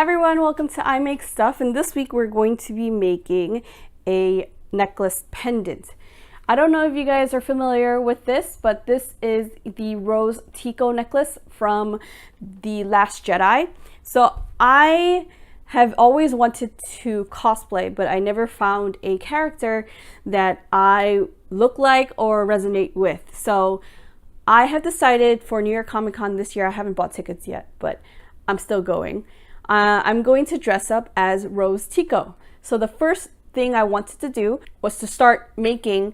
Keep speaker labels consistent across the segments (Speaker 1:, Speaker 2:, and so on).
Speaker 1: Hi everyone, welcome to I Make Stuff, and this week we're going to be making a necklace pendant. I don't know if you guys are familiar with this, but this is the rose Tico necklace from The Last Jedi. So I have always wanted to cosplay, but I never found a character that I look like or resonate with. So I have decided for New York Comic Con this year, I haven't bought tickets yet, but I'm still going. I'm going to dress up as Rose Tico. So the first thing I wanted to do was to start making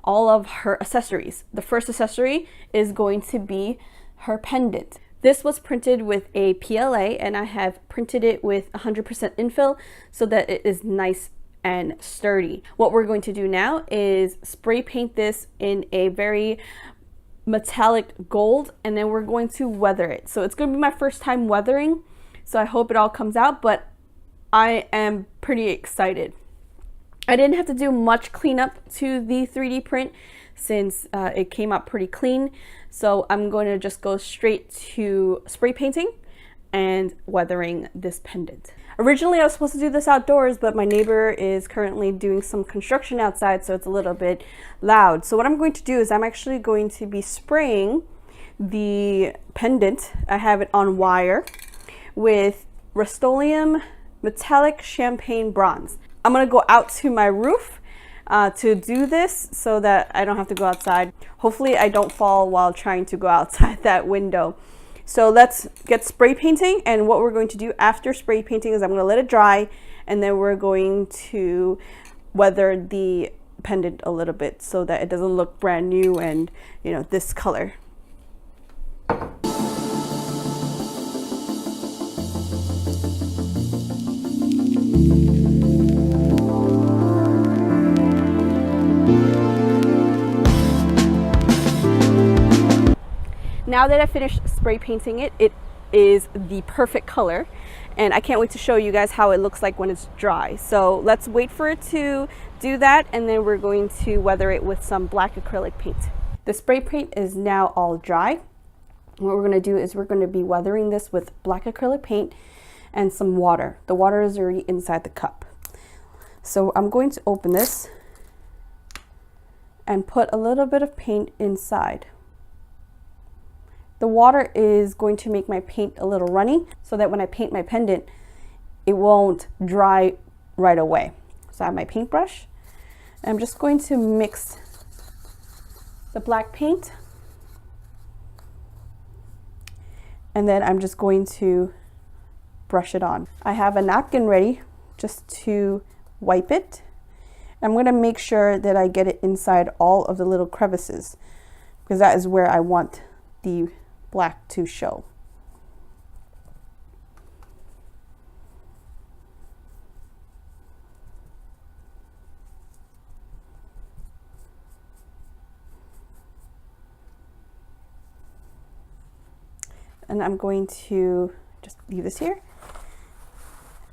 Speaker 1: all of her accessories. The first accessory is going to be her pendant. This was printed with a PLA, and I have printed it with 100% infill so that it is nice and sturdy. What we're going to do now is spray paint this in a very metallic gold, and then we're going to weather it. So it's going to be my first time weathering, so I hope it all comes out, but I am pretty excited. I didn't have to do much cleanup to the 3D print since it came out pretty clean. So I'm going to just go straight to spray painting and weathering this pendant. Originally I was supposed to do this outdoors, but my neighbor is currently doing some construction outside, so it's a little bit loud. So what I'm going to do is I'm actually going to be spraying the pendant. I have it on wire with Rust-Oleum metallic champagne bronze. I'm gonna go out to my roof to do this so that I don't have to go outside. Hopefully I don't fall while trying to go outside that window. So let's get spray painting, and what we're going to do after spray painting is I'm gonna let it dry, and then we're going to weather the pendant a little bit so that it doesn't look brand new and, you know, this color. Now that I finished spray painting it, it is the perfect color, and I can't wait to show you guys how it looks like when it's dry. So let's wait for it to do that, and then we're going to weather it with some black acrylic paint. The spray paint is now all dry. What we're going to do is we're going to be weathering this with black acrylic paint and some water. The water is already inside the cup. So I'm going to open this and put a little bit of paint inside. The water is going to make my paint a little runny so that when I paint my pendant, it won't dry right away. So I have my paintbrush, and I'm just going to mix the black paint, and then I'm just going to brush it on. I have a napkin ready just to wipe it. I'm going to make sure that I get it inside all of the little crevices, because that is where I want the black to show. And I'm going to just leave this here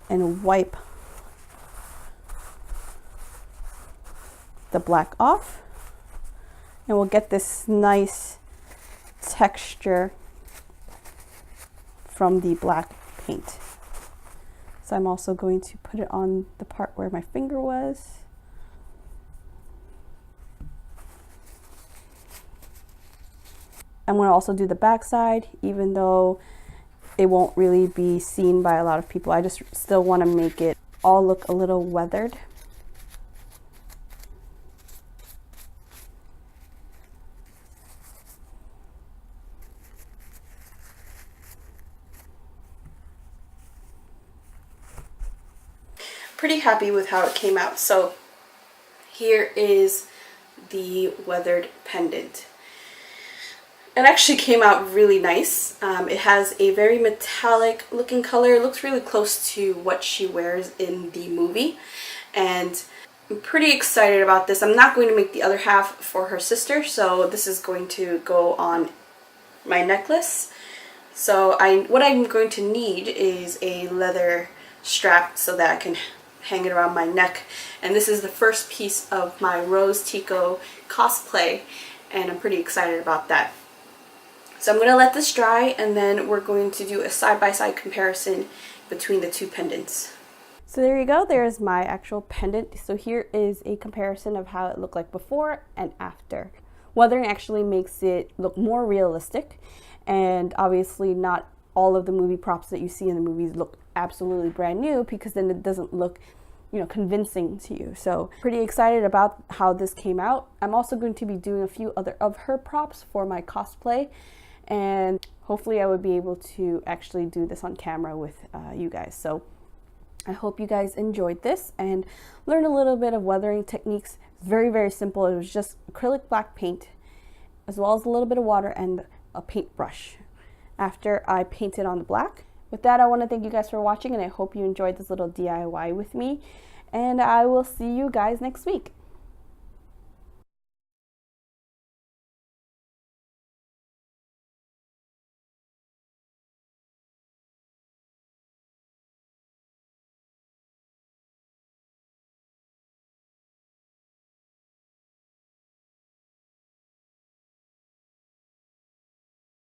Speaker 1: and wipe the black off, and we'll get this nice texture from the black paint. So I'm also going to put it on the part where my finger was. I'm going to also do the back side, even though it won't really be seen by a lot of people. I just still want to make it all look a little weathered. Pretty happy with how it came out. So here is the weathered pendant. It actually came out really nice. It has a very metallic looking color. It looks really close to what she wears in the movie, and I'm pretty excited about this. I'm not going to make the other half for her sister, so this is going to go on my necklace. So what I'm going to need is a leather strap so that I can hang it around my neck, and this is the first piece of my Rose Tico cosplay, and I'm pretty excited about that. So I'm going to let this dry, and then we're going to do a side-by-side comparison between the two pendants. So there you go, there's my actual pendant. So here is a comparison of how it looked like before and after. Weathering actually makes it look more realistic, and obviously not all of the movie props that you see in the movies look absolutely brand new, because then it doesn't look, you know, convincing to you. So pretty excited about how this came out. I'm also going to be doing a few other of her props for my cosplay, and hopefully I would be able to actually do this on camera with you guys. So I hope you guys enjoyed this and learned a little bit of weathering techniques. Very, very simple. It was just acrylic black paint, as well as a little bit of water and a paintbrush after I painted on the black. With that, I want to thank you guys for watching, and I hope you enjoyed this little DIY with me, and I will see you guys next week.